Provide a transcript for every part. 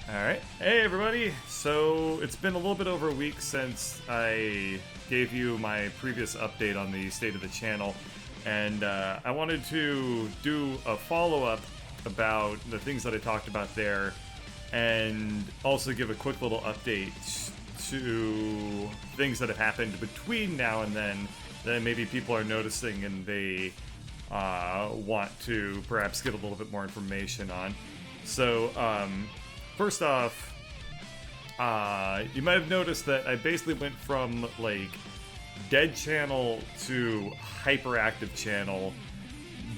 Alright, hey everybody! So, it's been a little bit over a week since I gave you my previous update on the state of the channel, and I wanted to do a follow-up about the things that I talked about there, and also give a quick little update to things that have happened between now and then that maybe people are noticing and they want to perhaps get a little bit more information on. So, first off, you might have noticed that I basically went from, like, dead channel to hyperactive channel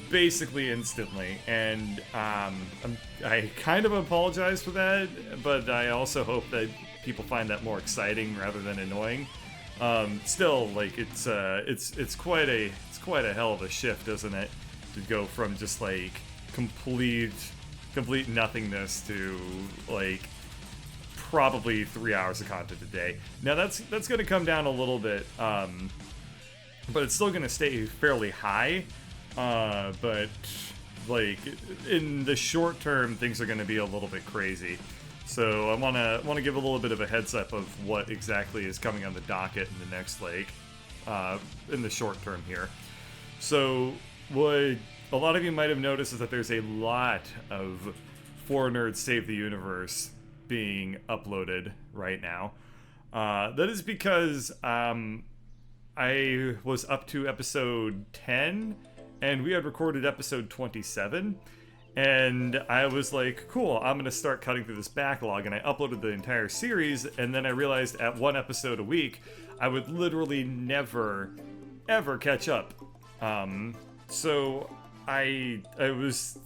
basically instantly, and I kind of apologize for that, but I also hope that people find that more exciting rather than annoying. Still, like, it's quite a hell of a shift, isn't it, to go from just, like, complete nothingness to, like, probably 3 hours of content a day. Now that's going to come down a little bit, but it's still going to stay fairly high. But, like, in the short term, things are going to be a little bit crazy. So I want to give a little bit of a heads up of what exactly is coming on the docket in the next, like, in the short term here. So what a lot of you might have noticed is that there's a lot of 4Nerds Save the Universe being uploaded right now. That is because I was up to episode 10, and we had recorded episode 27, and I was like, cool, I'm going to start cutting through this backlog, and I uploaded the entire series, and then I realized at one episode a week, I would literally never, ever catch up. So I was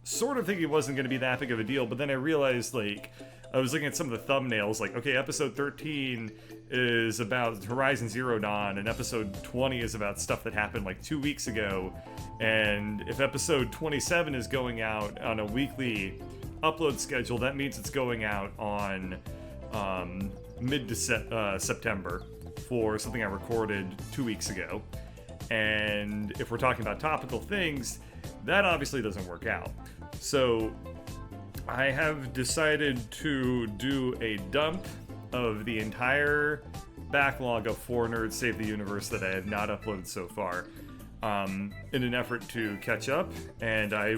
sort of thinking it wasn't going to be that big of a deal, but then I realized, like, I was looking at some of the thumbnails, like, okay, episode 13 is about Horizon Zero Dawn, and episode 20 is about stuff that happened, like, 2 weeks ago, and if episode 27 is going out on a weekly upload schedule, that means it's going out on mid-September for something I recorded 2 weeks ago. And if we're talking about topical things, that obviously doesn't work out. So I have decided to do a dump of the entire backlog of 4Nerds Save the Universe that I have not uploaded so far, in an effort to catch up. And I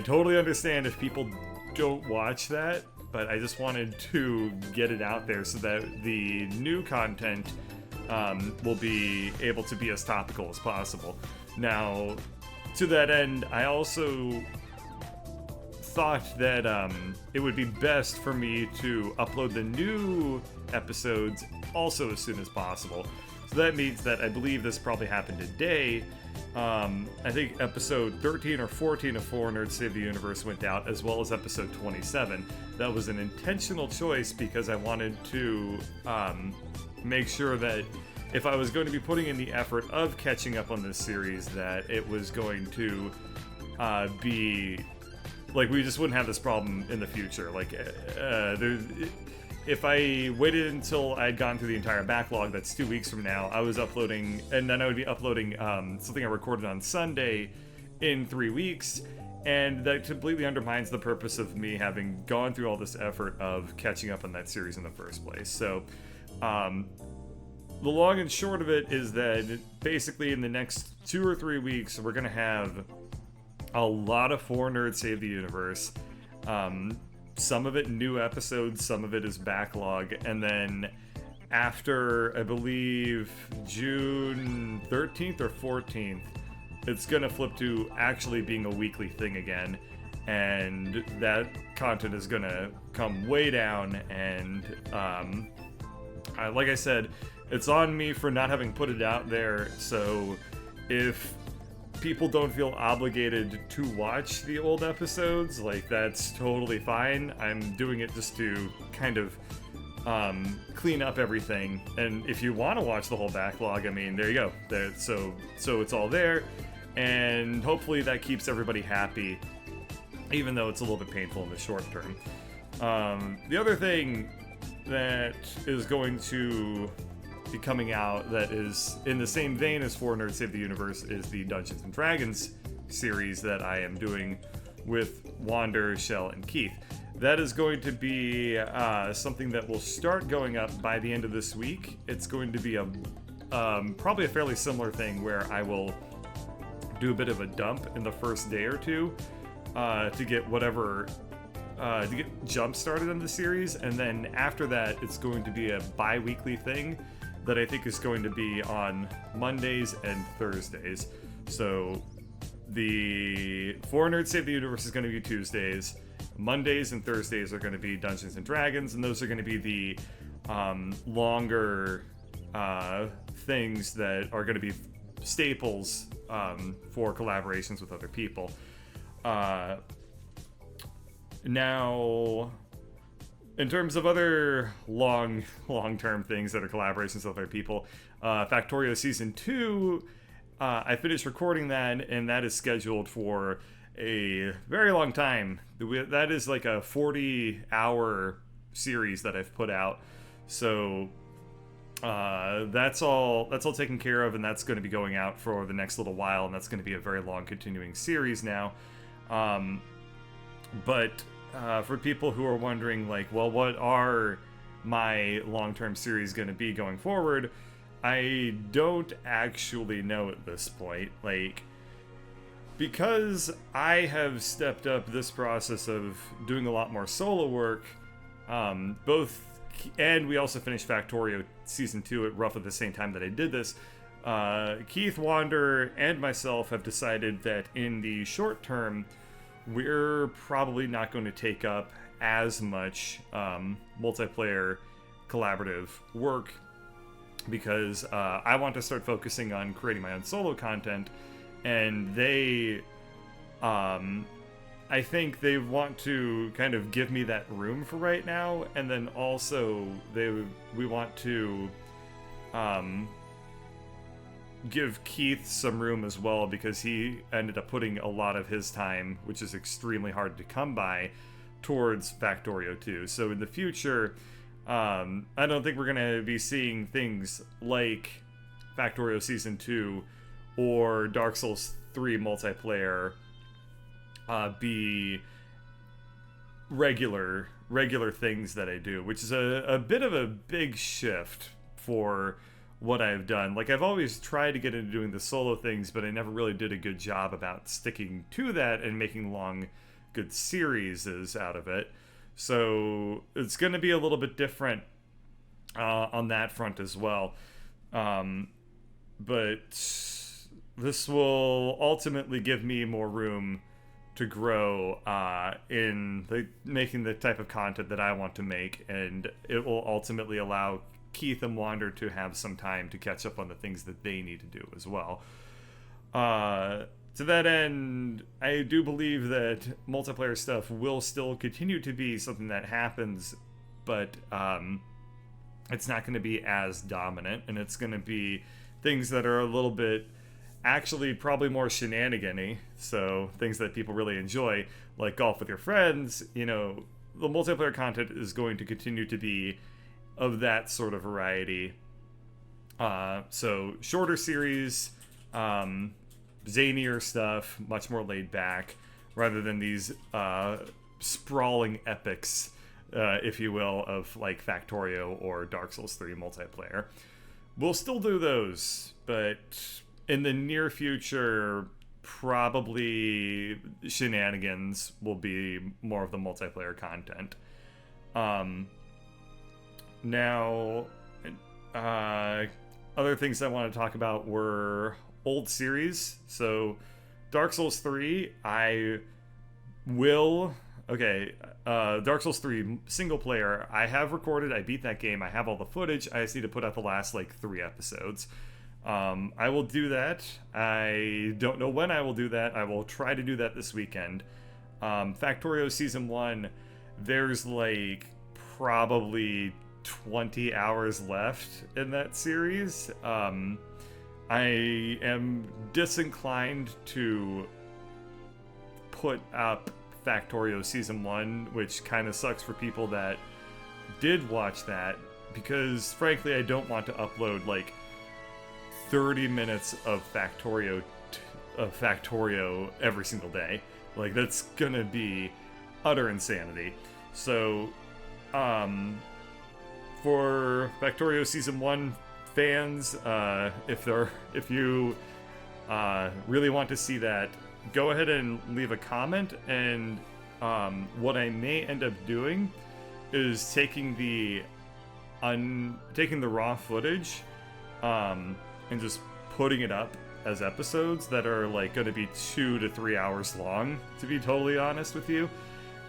totally understand if people don't watch that, but I just wanted to get it out there so that the new content will be able to be as topical as possible. Now, to that end, I also thought that it would be best for me to upload the new episodes also as soon as possible. So that means that I believe this probably happened today. I think episode 13 or 14 of 4Nerds Save the Universe went out, as well as episode 27. That was an intentional choice because I wanted to make sure that if I was going to be putting in the effort of catching up on this series, that it was going to be, like, we just wouldn't have this problem in the future. Like, if I waited until I'd gone through the entire backlog, that's 2 weeks from now, I was uploading, and then I would be uploading something I recorded on Sunday in 3 weeks, and that completely undermines the purpose of me having gone through all this effort of catching up on that series in the first place. So, the long and short of it is that basically in the next 2 or 3 weeks, we're going to have a lot of 4Nerds Save the Universe. Some of it new episodes, some of it is backlog, and then after, I believe, June 13th or 14th, it's going to flip to actually being a weekly thing again, and that content is going to come way down, and like I said, it's on me for not having put it out there, so if people don't feel obligated to watch the old episodes, like, that's totally fine. I'm doing it just to kind of clean up everything, and if you want to watch the whole backlog, I mean, there you go. So it's all there, and hopefully that keeps everybody happy, even though it's a little bit painful in the short term. The other thing that is going to be coming out that is in the same vein as 4Nerds Save the Universe is the Dungeons & Dragons series that I am doing with Wander, Shell, and Keith. that is going to be something that will start going up by the end of this week. It's going to be a probably a fairly similar thing where I will do a bit of a dump in the first day or two to get whatever to get jump started on the series, and then after that it's going to be a bi-weekly thing that I think is going to be on Mondays and Thursdays. So the For Nerds Save the Universe is going to be Tuesdays. Mondays and Thursdays are going to be Dungeons and Dragons, and those are going to be the longer things that are going to be staples for collaborations with other people. Now, in terms of other long-term things that are collaborations with other people, Factorio Season 2, I finished recording that, and that is scheduled for a very long time. That is like a 40-hour series that I've put out. So that's all taken care of, and that's going to be going out for the next little while, and that's going to be a very long continuing series now. But for people who are wondering, like, well, what are my long-term series going to be going forward, I don't actually know at this point. Like, because I have stepped up this process of doing a lot more solo work, and we also finished Factorio Season 2 at roughly the same time that I did this. Keith, Wander, and myself have decided that in the short term, we're probably not going to take up as much multiplayer collaborative work, because I want to start focusing on creating my own solo content, and they I think they want to kind of give me that room for right now, and then also we want to give Keith some room as well, because he ended up putting a lot of his time, which is extremely hard to come by, towards Factorio 2. So in the future, I don't think we're going to be seeing things like Factorio Season 2 or Dark Souls 3 multiplayer be regular things that I do, which is a bit of a big shift for what I've done. Like, I've always tried to get into doing the solo things, but I never really did a good job about sticking to that and making long, good series out of it. So it's going to be a little bit different on that front as well. But this will ultimately give me more room to grow in making the type of content that I want to make, and it will ultimately allow Keith and Wander to have some time to catch up on the things that they need to do as well. To that end, I do believe that multiplayer stuff will still continue to be something that happens, but it's not going to be as dominant, and it's going to be things that are a little bit, actually probably more shenanigan-y, so things that people really enjoy, like golf with your friends. You know, the multiplayer content is going to continue to be of that sort of variety. So shorter series, zanier stuff, much more laid back, rather than these sprawling epics, if you will, of like Factorio or Dark Souls 3 multiplayer. We'll still do those, but in the near future, probably shenanigans will be more of the multiplayer content. Now, other things I want to talk about were old series. So, Dark Souls 3, Dark Souls 3 single player, I have recorded, I beat that game, I have all the footage, I just need to put out the last, 3 episodes. I will do that. I don't know when I will do that. I will try to do that this weekend. Factorio Season 1, there's, probably 20 hours left in that series. I am disinclined to put up Factorio Season 1, which kind of sucks for people that did watch that, because frankly I don't want to upload 30 minutes of Factorio every single day. That's gonna be utter insanity. So, for Factorio Season 1 fans, if you really want to see that, go ahead and leave a comment, and what I may end up doing is taking the raw footage and just putting it up as episodes that are like going to be 2 to 3 hours long, to be totally honest with you.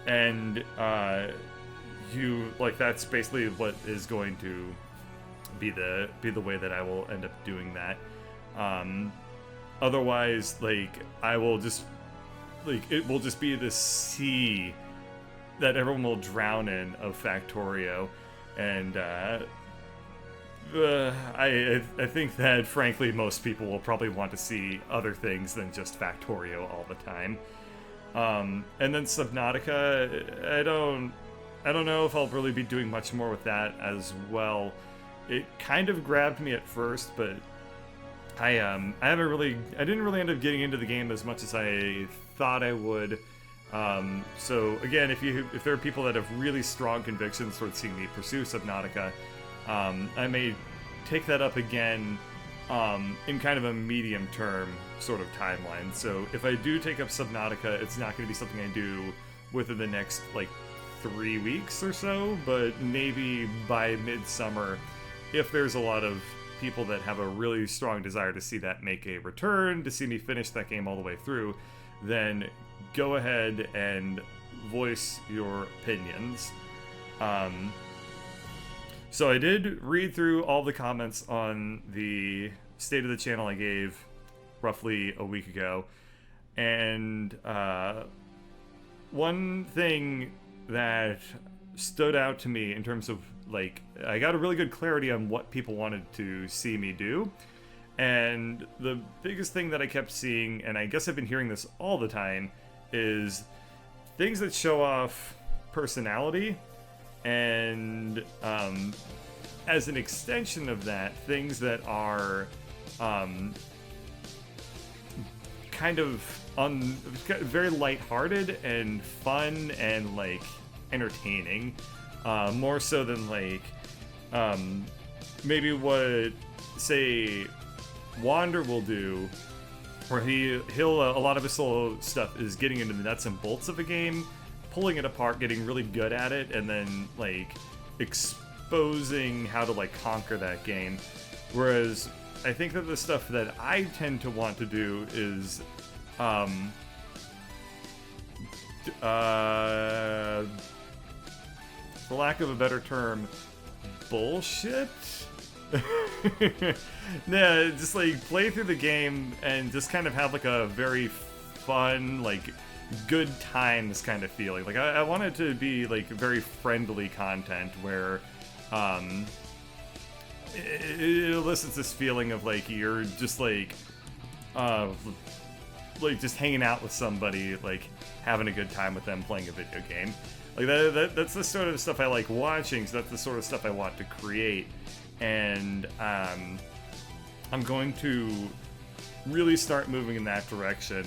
And that's basically what is going to be the way that I will end up doing that. Otherwise, I will just it will just be this sea that everyone will drown in of Factorio, and I think that frankly most people will probably want to see other things than just Factorio all the time. And then Subnautica, I don't know if I'll really be doing much more with that as well. It kind of grabbed me at first, but I didn't really end up getting into the game as much as I thought I would. So again, if there are people that have really strong convictions towards seeing me pursue Subnautica, I may take that up again in kind of a medium term sort of timeline. So if I do take up Subnautica, it's not going to be something I do within the next 3 weeks or so, but maybe by midsummer, if there's a lot of people that have a really strong desire to see that make a return, to see me finish that game all the way through, then go ahead and voice your opinions. So I did read through all the comments on the state of the channel I gave roughly a week ago, and one thing that stood out to me in terms of I got a really good clarity on what people wanted to see me do. And the biggest thing that I kept seeing, and I guess I've been hearing this all the time, is things that show off personality, and as an extension of that, things that are kind of very lighthearted and fun and entertaining, more so than maybe what, say, Wander will do, where he'll a lot of his solo stuff is getting into the nuts and bolts of a game, pulling it apart, getting really good at it, and then exposing how to conquer that game. Whereas I think that the stuff that I tend to want to do is for lack of a better term, bullshit. Yeah, just play through the game and just kind of have a very fun, good times kind of feeling. I want it to be very friendly content where it elicits this feeling of you're just just hanging out with somebody, having a good time with them playing a video game. That's the sort of stuff I like watching, so that's the sort of stuff I want to create. And I'm going to really start moving in that direction,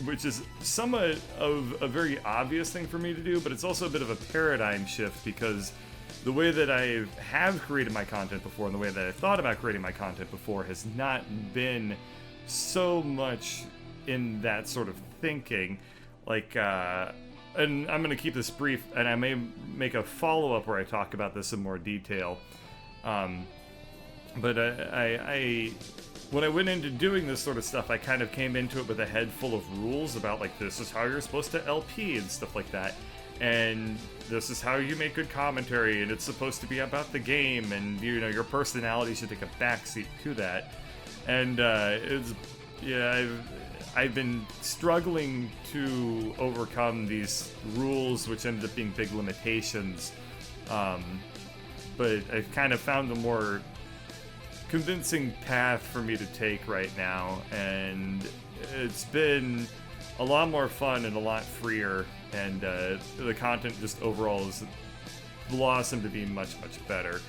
which is somewhat of a very obvious thing for me to do, but it's also a bit of a paradigm shift, because the way that I have created my content before and the way that I thought about creating my content before has not been so much in that sort of thinking. And I'm going to keep this brief, and I may make a follow-up where I talk about this in more detail. But when I went into doing this sort of stuff, I kind of came into it with a head full of rules about this is how you're supposed to LP and stuff like that, and this is how you make good commentary, and it's supposed to be about the game, and your personality should take a backseat to that. And I've been struggling to overcome these rules, which ended up being big limitations. But I've kind of found a more convincing path for me to take right now, and it's been a lot more fun and a lot freer, and the content just overall has blossomed to be much, much better.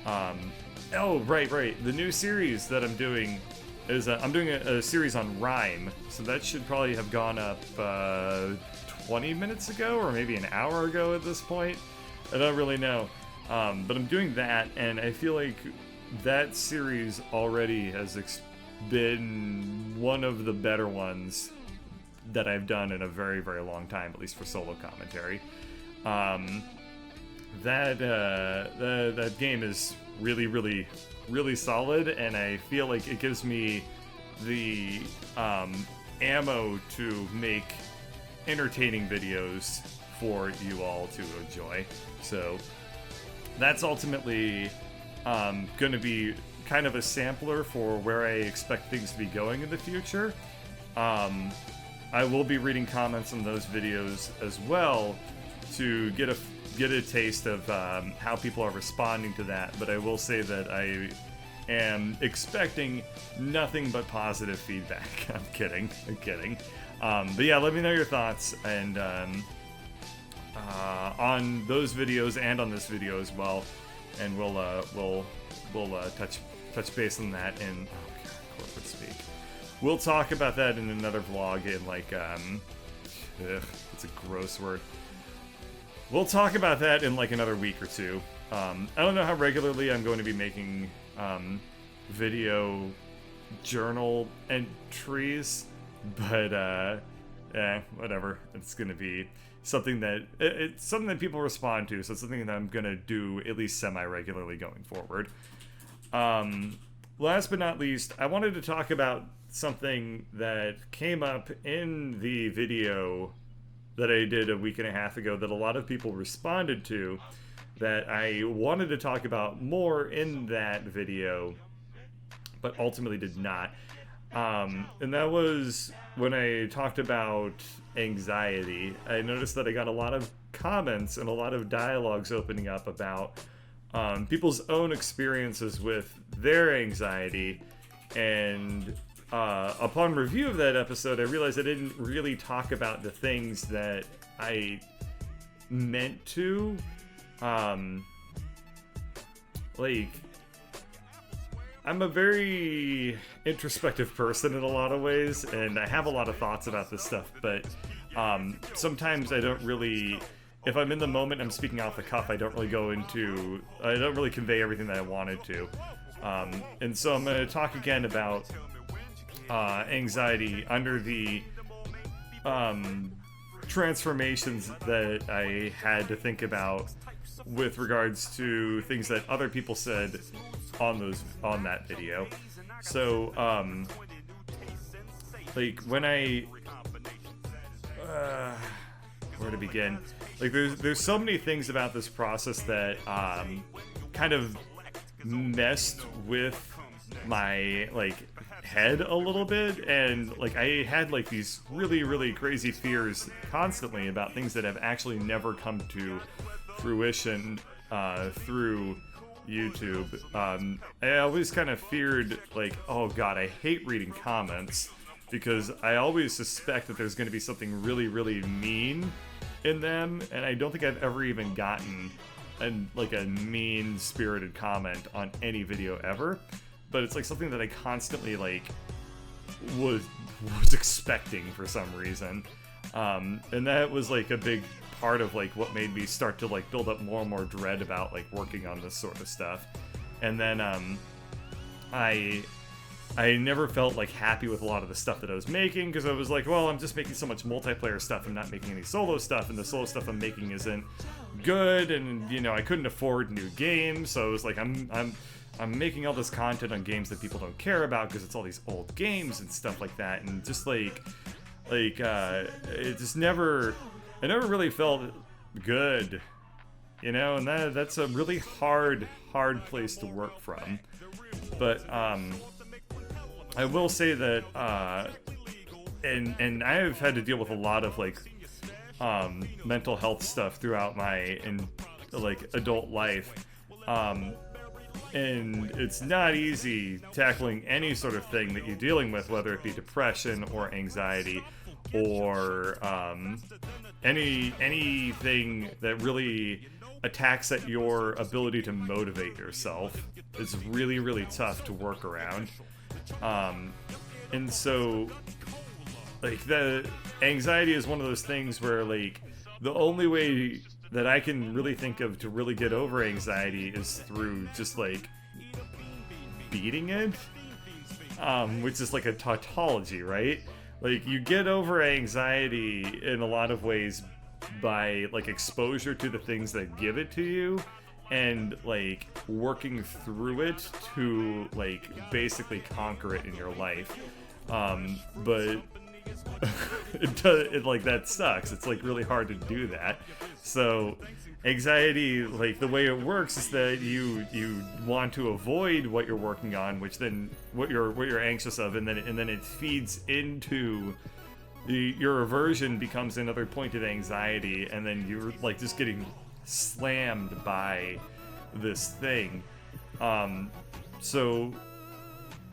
Oh, right. The new series that I'm doing is I'm doing a series on rhyme, so that should probably have gone up 20 minutes ago, or maybe an hour ago at this point. I don't really know. But I'm doing that, and I feel like that series already has been one of the better ones that I've done in a very, very long time, at least for solo commentary. That game is really, really, really solid, and I feel like it gives me the ammo to make entertaining videos for you all to enjoy. So that's ultimately going to be kind of a sampler for where I expect things to be going in the future. I will be reading comments on those videos as well to get a taste of how people are responding to that, but I will say that I am expecting nothing but positive feedback. I'm kidding. But yeah, let me know your thoughts and on those videos and on this video as well, and we'll touch base on that in corporate speak. We'll talk about that in another vlog in like it's a gross word. We'll talk about that in like another week or two. I don't know how regularly I'm going to be making video journal entries, but whatever. It's gonna be something that it's something that people respond to, so it's something that I'm gonna do at least semi-regularly going forward. Last but not least, I wanted to talk about something that came up in the video that I did a week and a half ago that a lot of people responded to, that I wanted to talk about more in that video, but ultimately did not. And that was when I talked about anxiety. I noticed that I got a lot of comments and a lot of dialogues opening up about people's own experiences with their anxiety, and upon review of that episode, I realized I didn't really talk about the things that I meant to. Like, I'm a very introspective person in a lot of ways, and I have a lot of thoughts about this stuff, but sometimes I don't really, if I'm in the moment, I'm speaking off the cuff, I don't really convey everything that I wanted to. And so I'm going to talk again about anxiety under the transformations that I had to think about with regards to things that other people said on that video. So like when I where to begin? Like there's so many things about this process that kind of messed with my like head a little bit, and like I had like these really, really crazy fears constantly about things that have actually never come to fruition through YouTube. I always kind of feared like, oh god, I hate reading comments because I always suspect that there's going to be something really, really mean in them, and I don't think I've ever even gotten a mean-spirited comment on any video ever. But it's like something that I constantly like was expecting for some reason, and that was like a big part of like what made me start to like build up more and more dread about like working on this sort of stuff. And then I never felt like happy with a lot of the stuff that I was making, because I was like, well, I'm just making so much multiplayer stuff, I'm not making any solo stuff, and the solo stuff I'm making isn't good, and you know, I couldn't afford new games, so I was like, I'm making all this content on games that people don't care about because it's all these old games and stuff like that, and just like it just never really felt good, you know, and that's a really hard place to work from. But I will say that and I've had to deal with a lot of like mental health stuff throughout my adult life. And it's not easy tackling any sort of thing that you're dealing with, whether it be depression or anxiety or anything that really attacks at your ability to motivate yourself. It's really, really tough to work around. And so like, the anxiety is one of those things where, like, the only way that I can really think of to really get over anxiety is through just, like, beating it, which is like a tautology, right? Like, you get over anxiety in a lot of ways by, like, exposure to the things that give it to you, and, like, working through it to, like, basically conquer it in your life. But like, that sucks. It's, like, really hard to do that. So anxiety, like, the way it works is that you want to avoid what you're working on, which then what you're anxious of, and then it feeds into your aversion, becomes another point of anxiety, and then you're, like, just getting slammed by this thing. So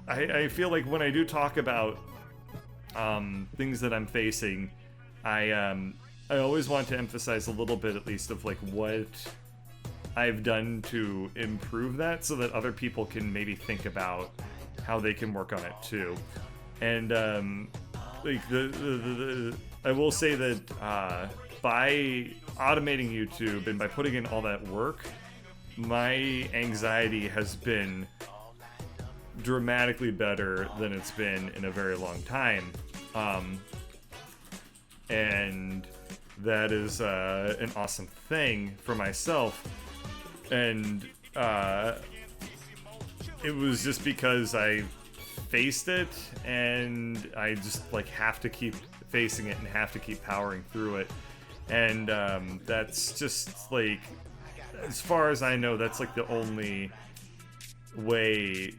I feel like when I do talk about things that I'm facing, I always want to emphasize a little bit, at least, of, like, what I've done to improve that, so that other people can maybe think about how they can work on it too. And like, I will say that by automating YouTube and by putting in all that work, my anxiety has been dramatically better than it's been in a very long time. And that is an awesome thing for myself. And it was just because I faced it, and I just, like, have to keep facing it and have to keep powering through it. And that's just, like, as far as I know, that's, like, the only way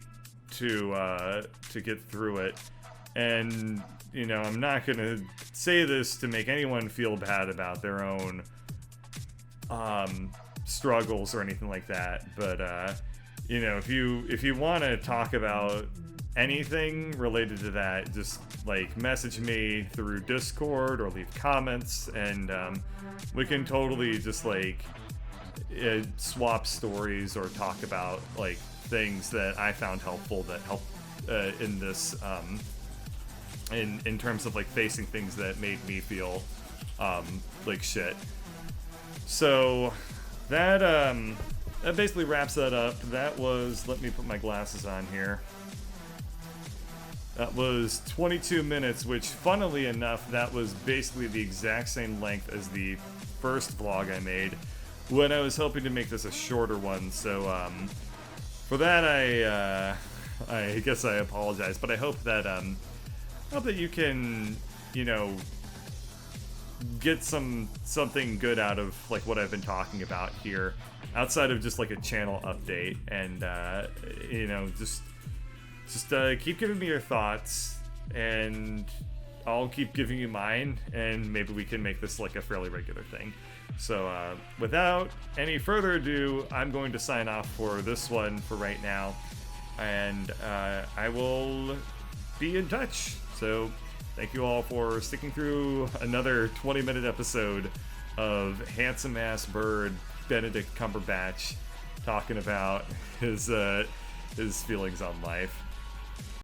to get through it. And, you know, I'm not gonna say this to make anyone feel bad about their own struggles or anything like that, but you know, if you want to talk about anything related to that, just, like, message me through Discord or leave comments, and we can totally just, like, swap stories or talk about, like, things that I found helpful that help in this in terms of, like, facing things that made me feel like shit. So that basically wraps that up. That was, let me put my glasses on here. That was 22 minutes, which, funnily enough, that was basically the exact same length as the first vlog I made, when I was hoping to make this a shorter one. So for that, I guess I apologize, but I hope that you can, you know, get something good out of, like, what I've been talking about here, outside of just, like, a channel update. And you know, just keep giving me your thoughts, and I'll keep giving you mine, and maybe we can make this, like, a fairly regular thing. So without any further ado, I'm going to sign off for this one for right now, and I will be in touch. So thank you all for sticking through another 20-minute episode of handsome ass bird Benedict Cumberbatch talking about his feelings on life.